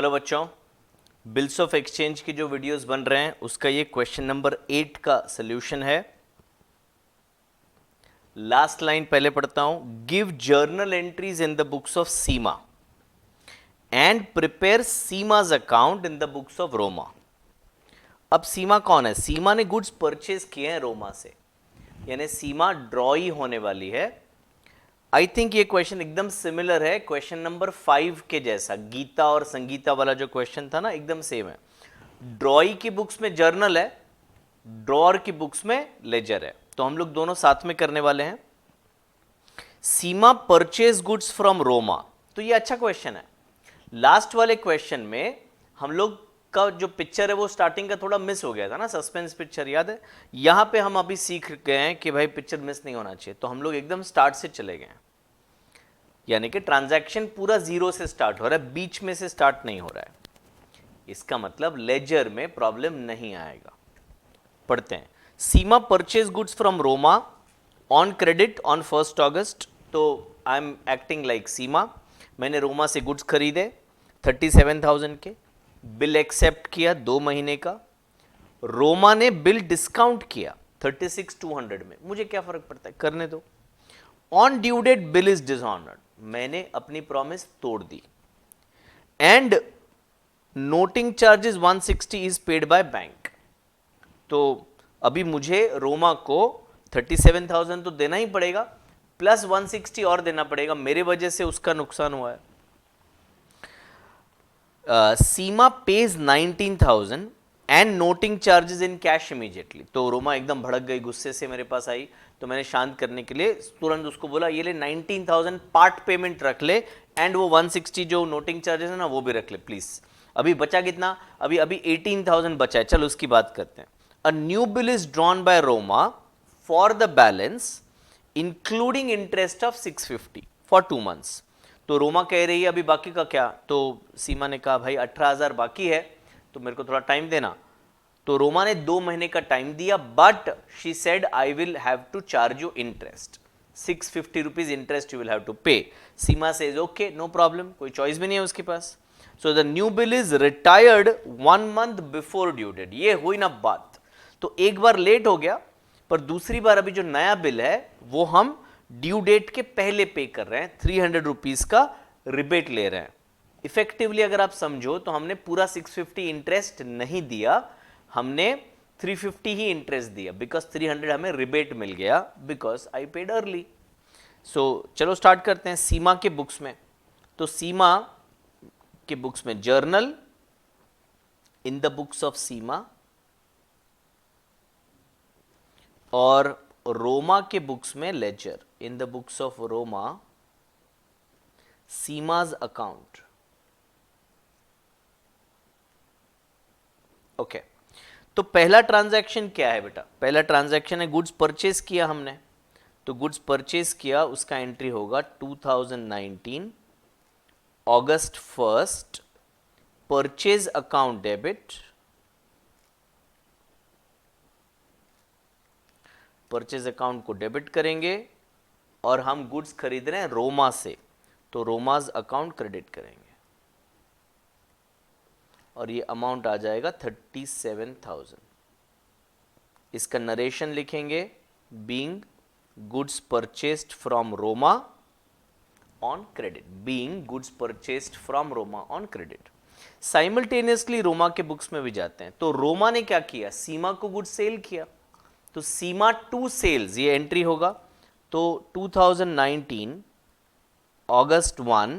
Hello बच्चों, bills of exchange के जो वीडियोस बन रहे हैं उसका ये क्वेश्चन नंबर 8 का सॉल्यूशन है। लास्ट लाइन पहले पढ़ता हूं। Give journal entries in the books of Seema and prepare Seema's account in the books of Roma. अब सीमा कौन है? सीमा ने गुड्स परचेज किए हैं रोमा से, यानी सीमा ड्रॉ ही होने वाली है। आई थिंक ये क्वेश्चन एकदम सिमिलर है क्वेश्चन नंबर 5 के जैसा। गीता और संगीता वाला जो क्वेश्चन था ना, एकदम सेम है। ड्रॉई की बुक्स में जर्नल है, ड्रॉअर की बुक्स में लेजर है, तो हम लोग दोनों साथ में करने वाले हैं। Seema purchase goods from Roma, तो ये अच्छा क्वेश्चन है। लास्ट वाले क्वेश्चन में हम लोग का जो पिक्चर है वो स्टार्टिंग का थोड़ा मिस हो गया था ना, सस्पेंस पिक्चर याद है। यहां पे हम अभी सीख गए हैं कि भाई पिक्चर मिस नहीं होना चाहिए, तो हम लोग एकदम स्टार्ट से चले गए हैं, यानी कि ट्रांजैक्शन पूरा जीरो से स्टार्ट हो रहा है, बीच में से स्टार्ट नहीं हो रहा है। इसका मतलब लेजर में प्रॉब्लम नहीं आएगा। पढ़ते हैं। Seema purchase goods from Roma on credit on 1 August. तो I am acting like Seema. मैंने रोमा से गुड्स खरीदे 37,000 के, बिल एक्सेप्ट किया 2 महीने का। रोमा ने बिल डिस्काउंट किया 36,200 में, मुझे क्या फर्क पड़ता है, करने दो। On due date bill is dishonoured, मैंने अपनी प्रॉमिस तोड़ दी। And noting charges 160 is paid by bank. तो अभी मुझे रोमा को 37,000 तो देना ही पड़ेगा, प्लस 160 और देना पड़ेगा, मेरे वजह से उसका नुकसान हुआ है। Seema pays 19,000 and noting charges in cash immediately. तो रोमा एकदम भड़क गई, गुस्से से मेरे पास आई, तो मैंने शांत करने के लिए तुरंत उसको बोला ये ले 19,000 पार्ट पेमेंट रख ले, एंड वो 160 जो नोटिंग चार्जेस है ना वो भी रख ले प्लीज। अभी बचा कितना? अभी 18,000 बचा है, चल उसकी बात करते हैं। A new bill is drawn by Roma for the balance including interest of 650 for 2 months. तो रोमा कह रही है अभी बाकी का क्या? तो सीमा ने कहा भाई 18,000 बाकी है, तो मेरे को थोड़ा टाइम देना। तो रोमा ने 2 महीने का टाइम दिया, but she said I will have to charge you interest 650 rupees interest you will have to pay. Seema says okay no problem, कोई चॉइस भी नहीं है उसके पास। So the new bill is retired 1 month before due date. ये हुई ना बात, तो एक बार लेट हो गया, पर दूसरी बार अभी जो नया बिल है वो हम ड्यू डेट के पहले पे कर रहे हैं, 300 रुपीज का रिबेट ले रहे हैं। इफेक्टिवली अगर आप समझो तो हमने पूरा 650 इंटरेस्ट नहीं दिया, हमने 350 ही इंटरेस्ट दिया, बिकॉज 300 हमें रिबेट मिल गया, बिकॉज आई पेड अर्ली। सो चलो स्टार्ट करते हैं सीमा के बुक्स में। तो सीमा के बुक्स में journal, in the books of Seema, और रोमा के बुक्स में ledger, in the books of Roma Seema's account. Okay, तो पहला ट्रांजैक्शन क्या है बेटा? पहला ट्रांजैक्शन है गुड्स परचेज किया हमने, तो गुड्स परचेज किया उसका एंट्री होगा 2019 अगस्त 1 purchase account debit. Purchase account को डेबिट करेंगे, और हम गुड्स खरीद रहे हैं रोमा से, तो रोमाज अकाउंट क्रेडिट करेंगे, और ये अमाउंट आ जाएगा 37,000। इसका नरेशन लिखेंगे, being goods purchased from Roma on credit, being goods purchased from Roma on credit. Simultaneously Roma के बुक्स में भी जाते हैं। तो रोमा ने क्या किया? सीमा को गुड्स सेल किया, तो सीमा टू सेल्स ये एंट्री होगा। तो 2019 अगस्त 1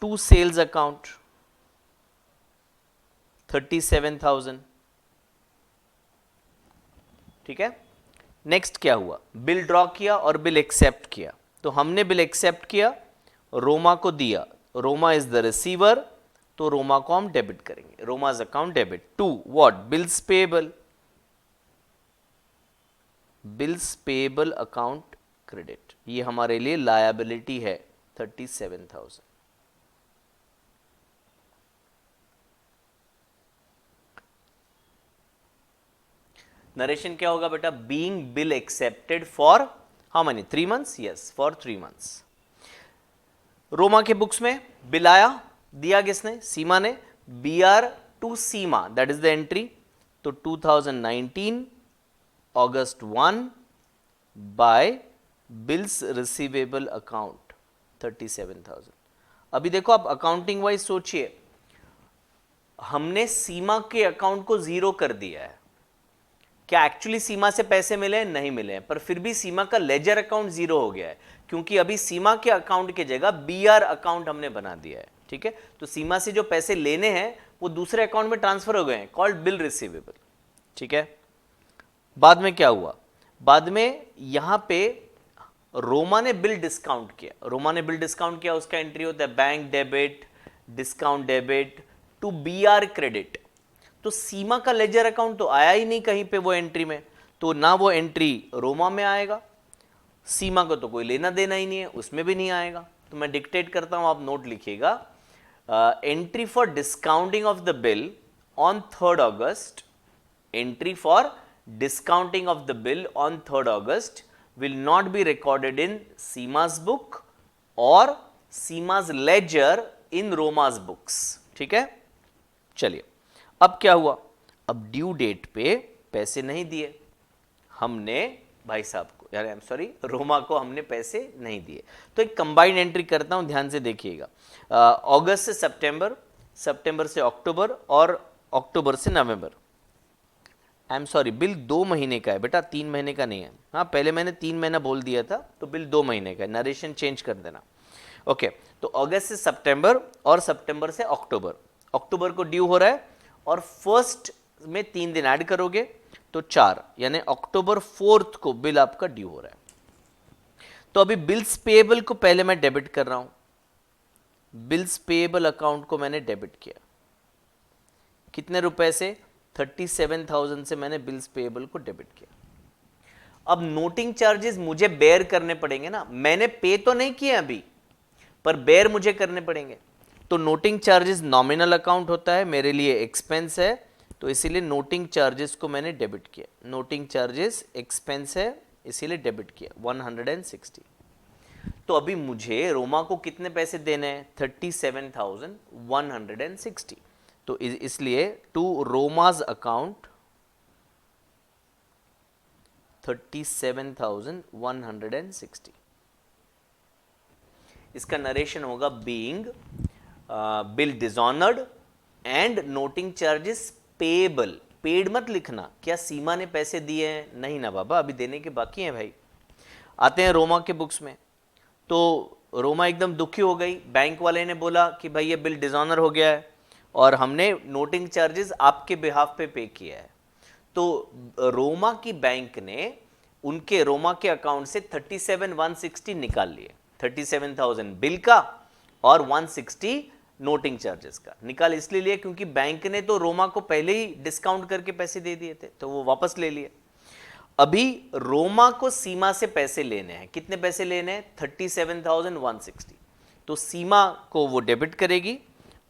टू सेल्स अकाउंट 37,000। ठीक है, नेक्स्ट क्या हुआ? बिल ड्रॉ किया और बिल एक्सेप्ट किया। तो हमने बिल एक्सेप्ट किया, रोमा को दिया, रोमा इज द रिसीवर, तो रोमा को हम डेबिट करेंगे, Roma's account debit to what? Bills payable, bills payable account credit. ये हमारे लिए लायबिलिटी है 37,000। नरेशन क्या होगा बेटा? Being bill accepted for how many? 3 months. Yes, for 3 months. Roma के बुक्स में बिल आया दिया किसने? सीमा ने। BR to Seema, that is the entry. तो 2019 August 1 by bills receivable account 37,000। अभी देखो आप अकाउंटिंग वाइज सोचिए, हमने सीमा के अकाउंट को जीरो कर दिया है। क्या एक्चुअली सीमा से पैसे मिले हैं? नहीं मिले हैं, पर फिर भी सीमा का लेजर अकाउंट जीरो हो गया है, क्योंकि अभी सीमा के अकाउंट की जगह BR अकाउंट हमने बना दिया है। ठीक है, तो सीमा से जो पैसे लेने हैं वो दूसरे अकाउंट में ट्रांसफर हो गए हैं, कॉल्ड बिल रिसीवेबल। ठीक है, बाद में क्या हुआ? बाद में यहां पे रोमा ने बिल डिस्काउंट किया। रोमा ने बिल डिस्काउंट किया, उसका एंट्री होता है bank debit, discount debit to BR credit. तो सीमा का लेजर अकाउंट तो आया ही नहीं कहीं पे वो एंट्री में, तो ना वो एंट्री रोमा में आएगा, सीमा को तो कोई लेना देना ही नहीं है, उसमें भी नहीं आएगा। तो मैं डिक्टेट करता हूं, आप नोट लिखिएगा। Entry for discounting of the bill on 3rd August, entry for discounting of the bill on 3rd August will not be recorded in Seema's book or Seema's ledger in Roma's books। ठीक है, चलिए अब क्या हुआ? अब due date पे पैसे नहीं दिए हमने भाई साहब को, यार आई एम सॉरी, रोमा को हमने पैसे नहीं दिए। तो एक कंबाइंड एंट्री करता हूं, ध्यान से देखिएगा। अगस्त से सितंबर, सितंबर से अक्टूबर और अक्टूबर से नवंबर। आई एम सॉरी, बिल 2 महीने का है बेटा, 3 महीने का नहीं है। हाँ, पहले मैंने 3 महीना बोल दिया था, तो बिल 2 महीने का है, नरेशन चेंज कर देना। ओके, तो अगस्त से सितंबर और सितंबर से अक्टूबर। अक्टूबर को ड्यू हो रहा है और फर्स्ट में 3 दिन ऐड करोगे तो 4, यानी अक्टूबर 4th को बिल आपका ड्यू हो रहा है। तो अभी बिल्स पेएबल को पहले मैं डेबिट कर रहा हूं। बिल्स पेएबल अकाउंट को मैंने डेबिट किया, कितने रुपए से? 37,000 से मैंने बिल्स पेएबल को डेबिट किया। अब नोटिंग चार्जेस मुझे बेयर करने पड़ेंगे ना, मैंने पे तो नहीं किए अभी, पर बेयर मुझे करने पड़ेंगे। तो नोटिंग चार्जेस नॉमिनल अकाउंट होता है, मेरे लिए एक्सपेंस है, तो इसीलिए नोटिंग चार्जेस को मैंने डेबिट किया। नोटिंग चार्जेस एक्सपेंस है, इसीलिए डेबिट किया 160। तो अभी मुझे रोमा को कितने पैसे देने हैं? 37,160। तो इसलिए टू रोमाज अकाउंट 37,160। इसका नरेशन होगा being bill dishonoured and noting charges payable. Paid मत लिखना, क्या सीमा ने पैसे दिए हैं? नहीं ना बाबा, अभी देने के बाकी हैं भाई। आते हैं रोमा के बुक्स में, तो रोमा एकदम दुखी हो गई। बैंक वाले ने बोला कि भाई ये बिल डिसऑनर हो गया है और हमने नोटिंग चार्जेस आपके बिहाफ पे किया है। तो रोमा की बैंक ने उनके रोमा के अकाउंट से 37,160 निकाल लिए। 37,000 बिल का और 160 नोटिंग चार्जेस का निकाल इसलिए लिए क्योंकि बैंक ने तो रोमा को पहले ही डिस्काउंट करके पैसे दे दिए थे, तो वो वापस ले लिए। अभी रोमा को सीमा से पैसे लेने हैं। कितने पैसे लेने हैं? 37,160। तो सीमा को वो डेबिट करेगी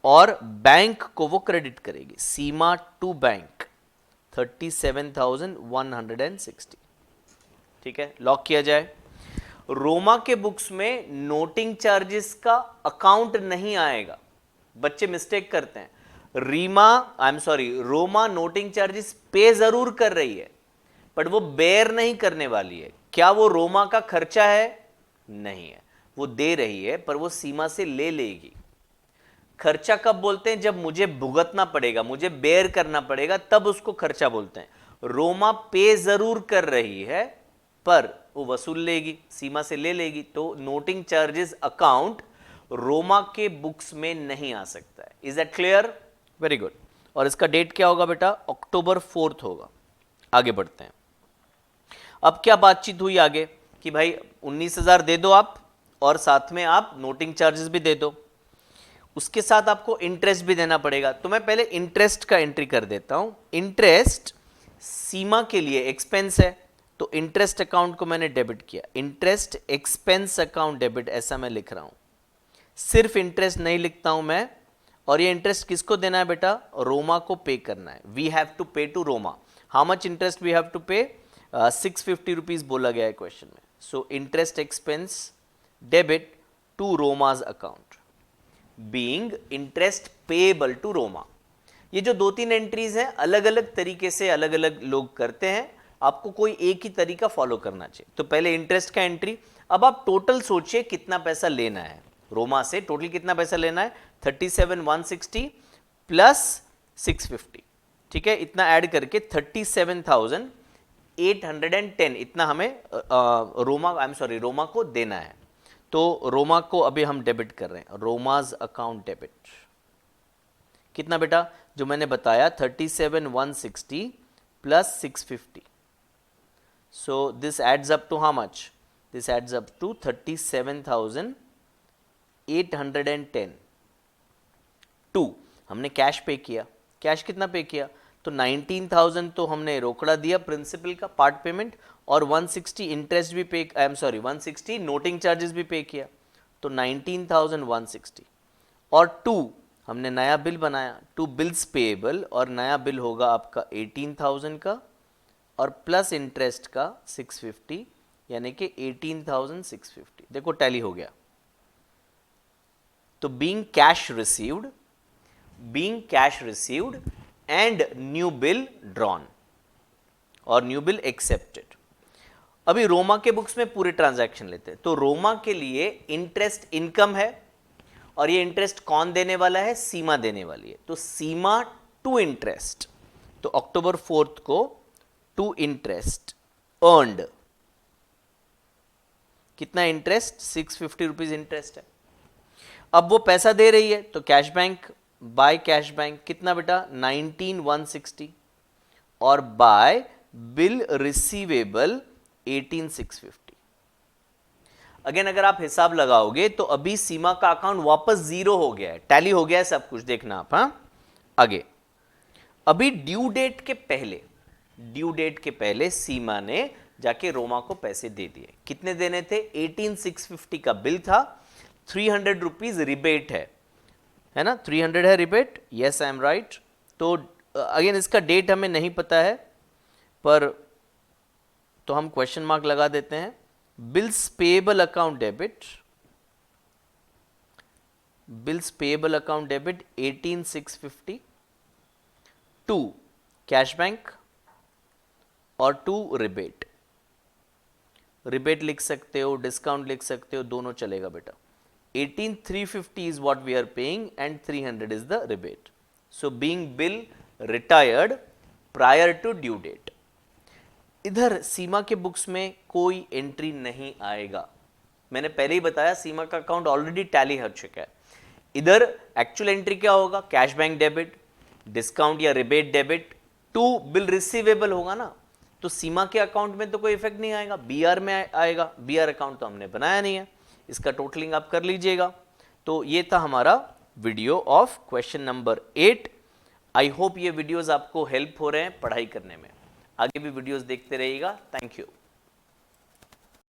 और बैंक को वो क्रेडिट करेगी। सीमा टू बैंक 37,160। ठीक है, लॉक किया जाए। रोमा के बुक्स में नोटिंग चार्जेस का अकाउंट नहीं आएगा। बच्चे मिस्टेक करते हैं। रोमा नोटिंग चार्जेस पे जरूर कर रही है, बट वो बेयर नहीं करने वाली है। क्या वो रोमा का खर्चा है? नहीं है, वो दे रही है, पर वो सीमा से ले लेगी। खर्चा कब बोलते हैं? जब मुझे भुगतना पड़ेगा, मुझे बेयर करना पड़ेगा, तब उसको खर्चा बोलते हैं। रोमा पे जरूर कर रही है, पर वो वसूल लेगी, सीमा से ले लेगी। तो नोटिंग चार्जेस अकाउंट रोमा के बुक्स में नहीं आ सकता है। Is that clear? Very good. और इसका डेट क्या होगा बेटा? अक्टूबर 4th होगा। आगे बढ़ते हैं। अब क्या बातचीत हुई आगे कि भाई 19,000 दे दो आप और साथ में आप नोटिंग चार्जेस भी दे दो, उसके साथ आपको इंटरेस्ट भी देना पड़ेगा। तो मैं पहले इंटरेस्ट का एंट्री कर देता हूं। इंटरेस्ट सीमा के लिए एक्सपेंस है, तो इंटरेस्ट अकाउंट को मैंने डेबिट किया। इंटरेस्ट एक्सपेंस अकाउंट डेबिट, ऐसा मैं लिख रहा हूं। सिर्फ इंटरेस्ट नहीं लिखता हूं मैं। और ये इंटरेस्ट किसको देना है बेटा? रोमा को पे करना है। We have to pay to Roma. How much interest we have to pay? 650 rupees बोला गया है क्वेश्चन में। So interest expense debit to Roma's account. Being interest payable to Roma. ये जो 2-3 एंट्रीज हैं अलग अलग तरीके से अलग अलग लोग करते हैं, आपको कोई एक ही तरीका फॉलो करना चाहिए। तो पहले इंटरेस्ट का एंट्री, अब आप टोटल सोचिए कितना पैसा लेना है रोमा से, टोटल कितना पैसा लेना है 37,160 प्लस 650, ठीक है, इतना ऐड करके 37,810 इतना हमें रोमा को देना है। तो रोमा को अभी हम डेबिट कर रहे हैं, रोमाज अकाउंट डेबिट कितना बेटा, जो मैंने बताया 37,160 plus 650, so this adds up to how much, this adds up to 37,810। 2 हमने कैश पे किया, कैश कितना पे किया, तो 19,000 तो हमने रोकड़ा दिया प्रिंसिपल का पार्ट पेमेंट, और 160 इंटरेस्ट भी पे, 160 नोटिंग चार्जेस भी पे किया, तो 19,160। और 2 हमने नया बिल बनाया, 2 बिल्स पेएबल, और नया बिल होगा आपका 18,000 का और प्लस इंटरेस्ट का 650, यानी कि 18,650। देखो टैली हो गया। तो being cash received and new bill drawn और न्यू बिल एक्सेप्टेड। अभी रोमा के बुक्स में पूरे ट्रांजैक्शन लेते हैं। तो रोमा के लिए इंटरेस्ट इनकम है, और ये इंटरेस्ट कौन देने वाला है, सीमा देने वाली है। तो सीमा टू इंटरेस्ट, तो अक्टूबर 4 को टू इंटरेस्ट अर्नड, कितना इंटरेस्ट 650 रुपीज इंटरेस्ट है। अब वो पैसा दे रही है, तो cash bank, by cash bank कितना बेटा 19,160, और बाय बिल रिसीवेबल 18,650। अगेन अगर आप हिसाब लगाओगे तो अभी सीमा का अकाउंट वापस जीरो हो गया है, टैली हो गया है सब कुछ, देखना आप। हाँ आगे, अभी ड्यू डेट के पहले सीमा ने जाके रोमा को पैसे दे दिए। कितने देने थे, 18,650 का बिल था, 300 रुपीज रिबेट है ना, 300 है rebate, yes I am right. तो अगेन इसका डेट हमें नहीं पता है, पर तो हम क्वेश्चन मार्क लगा देते हैं। Bills payable account debit, 18,650 to cash bank और टू रिबेट लिख सकते हो, डिस्काउंट लिख सकते हो, दोनों चलेगा बेटा। 18,350 is what we are paying and 300 is the rebate. So being bill retired prior to due date. इधर सीमा के बुक्स में कोई एंट्री नहीं आएगा, मैंने पहले ही बताया सीमा का अकाउंट ऑलरेडी टैली हो चुका है। इधर एक्चुअल एंट्री क्या होगा, कैश बैंक डेबिट, डिस्काउंट या rebate debit to bill receivable होगा ना, तो सीमा के अकाउंट में तो कोई इफेक्ट नहीं आएगा, बीआर में आएगा। बीआर अकाउंट तो हमने बनाया नहीं है, इसका टोटलिंग आप कर लीजिएगा। तो ये था हमारा video of question number 8। I hope ये वीडियोस आपको हेल्प हो रहे हैं पढ़ाई करने में। आगे भी वीडियोस देखते रहिएगा। Thank you.